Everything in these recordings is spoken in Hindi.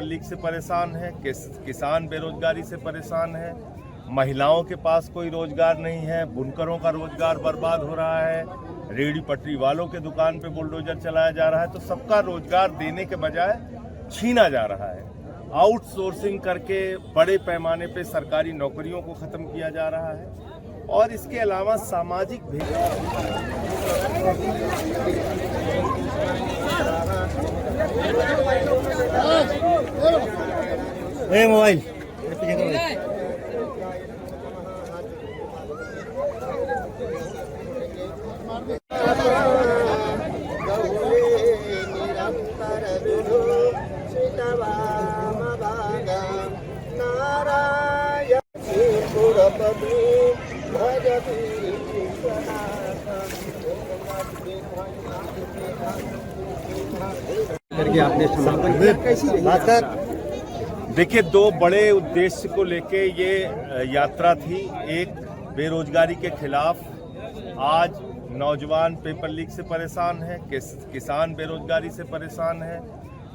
लीग से परेशान है, किसान बेरोजगारी से परेशान है, महिलाओं के पास कोई रोजगार नहीं है, बुनकरों का रोजगार बर्बाद हो रहा है, रेहड़ी पटरी वालों के दुकान पे बुलडोजर चलाया जा रहा है। तो सबका रोजगार देने के बजाय छीना जा रहा है। आउटसोर्सिंग करके बड़े पैमाने पे सरकारी नौकरियों को खत्म किया जा रहा है और इसके अलावा सामाजिक मोबाइल करके आपने देखिए, दो बड़े उद्देश्य को लेके ये यात्रा थी। एक, बेरोजगारी के खिलाफ। आज नौजवान पेपर लीक से परेशान है, किसान बेरोजगारी से परेशान है,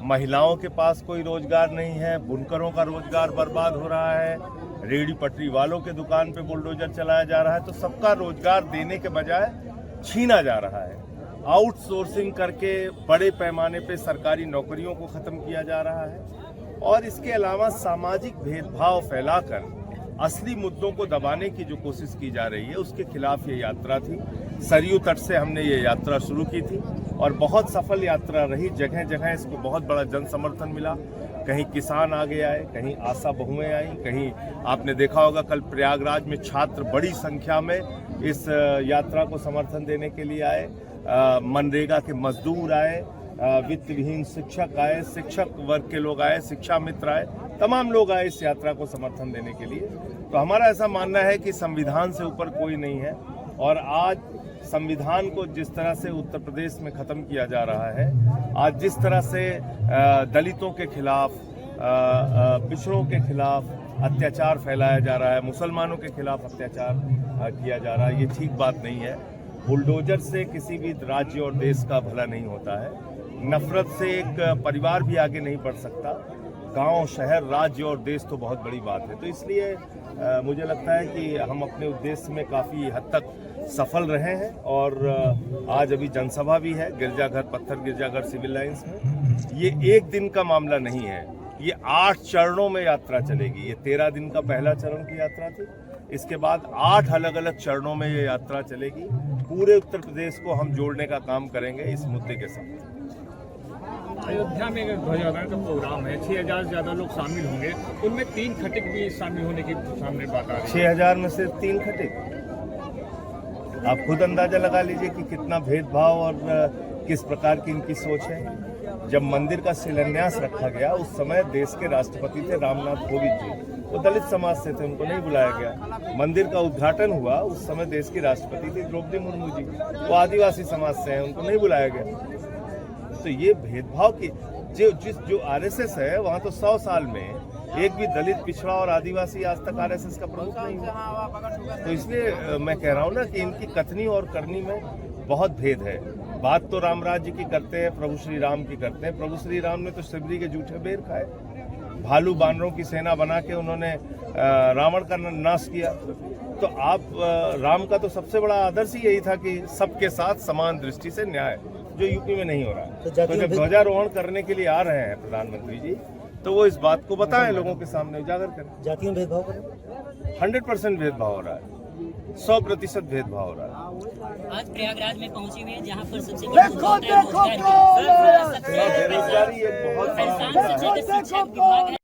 महिलाओं के पास कोई रोजगार नहीं है, बुनकरों का रोजगार बर्बाद हो रहा है, रेहड़ी पटरी वालों के दुकान पे बुलडोजर चलाया जा रहा है। तो सबका रोजगार देने के बजाय छीना जा रहा है। आउटसोर्सिंग करके बड़े पैमाने पे सरकारी नौकरियों को खत्म किया जा रहा है और इसके अलावा सामाजिक भेदभाव फैलाकर असली मुद्दों को दबाने की जो कोशिश की जा रही है, उसके खिलाफ ये यात्रा थी। सरयू तट से हमने ये यात्रा शुरू की थी और बहुत सफल यात्रा रही। जगह जगह इसको बहुत बड़ा जन समर्थन मिला। कहीं किसान आगे आए, कहीं आशा बहुएं आई, कहीं आपने देखा होगा कल प्रयागराज में छात्र बड़ी संख्या में इस यात्रा को समर्थन देने के लिए आए। मनरेगा के मजदूर आए, वित्त विहीन शिक्षक आए, शिक्षक वर्ग के लोग आए, शिक्षा मित्र आए, तमाम लोग आए इस यात्रा को समर्थन देने के लिए। तो हमारा ऐसा मानना है कि संविधान से ऊपर कोई नहीं है और आज संविधान को जिस तरह से उत्तर प्रदेश में खत्म किया जा रहा है, आज जिस तरह से दलितों के खिलाफ, पिछड़ों के खिलाफ अत्याचार फैलाया जा रहा है, मुसलमानों के खिलाफ अत्याचार किया जा रहा है, ये ठीक बात नहीं है। बुलडोजर से किसी भी राज्य और देश का भला नहीं होता है। नफरत से एक परिवार भी आगे नहीं बढ़ सकता। गांव, शहर, राज्य और देश तो बहुत बड़ी बात है। तो इसलिए मुझे लगता है कि हम अपने उद्देश्य में काफ़ी हद तक सफल रहे हैं और आज अभी जनसभा भी है गिरजाघर, पत्थर गिरजाघर सिविल लाइंस में। ये एक दिन का मामला नहीं है, ये 8 चरणों में यात्रा चलेगी। ये 13 दिन का पहला चरण की यात्रा थी। इसके बाद 8 अलग अलग चरणों में ये यात्रा चलेगी। पूरे उत्तर प्रदेश को हम जोड़ने का काम करेंगे इस मुद्दे के साथ। अयोध्या में ध्वजारोहण का प्रोग्राम है, 6000 से ज्यादा लोग शामिल होंगे, उनमें 3 खटिक भी शामिल होने की सामने बात आ रही है। 6000 में से 3 खटिक, आप खुद अंदाजा लगा लीजिए कि कितना भेदभाव और किस प्रकार की इनकी सोच है। जब मंदिर का शिलान्यास रखा गया, उस समय देश के राष्ट्रपति थे रामनाथ कोविंद जी, वो दलित समाज से थे, उनको नहीं बुलाया गया। मंदिर का उद्घाटन हुआ, उस समय देश की राष्ट्रपति थी द्रौपदी मुर्मू जी, वो आदिवासी समाज से हैं, उनको नहीं बुलाया गया। तो ये भेदभाव की जो आरएसएस है, वहाँ तो 100 साल में एक भी दलित, पिछड़ा और आदिवासी आज तक आरएसएस का प्रमुख नहीं हुआ। तो इसलिए मैं कह रहा हूँ ना कि इनकी कथनी और करनी में बहुत भेद है। बात तो राम राज्य की करते हैं, प्रभु श्री राम की करते हैं। प्रभु श्री राम ने तो शिवजी के जूठे बेर खाए, भालू बानरों की सेना बना के उन्होंने रावण का नाश किया। तो आप राम का तो सबसे बड़ा आदर्श ही यही था कि सबके साथ समान दृष्टि से न्याय, जो यूपी में नहीं हो रहा है। तो जब ध्वजारोहण करने के लिए आ रहे हैं प्रधानमंत्री जी, तो वो इस बात को बताएं, लोगों के सामने उजागर करें। जातियों में भेदभाव करें? 100% भेदभाव हो रहा है, 100% भेदभाव हो रहा है। आज प्रयागराज में पहुंचे हुए हैं, जहां पर सबसे बेरोजगारी एक बहुत बड़ा शिक्षा विभाग है।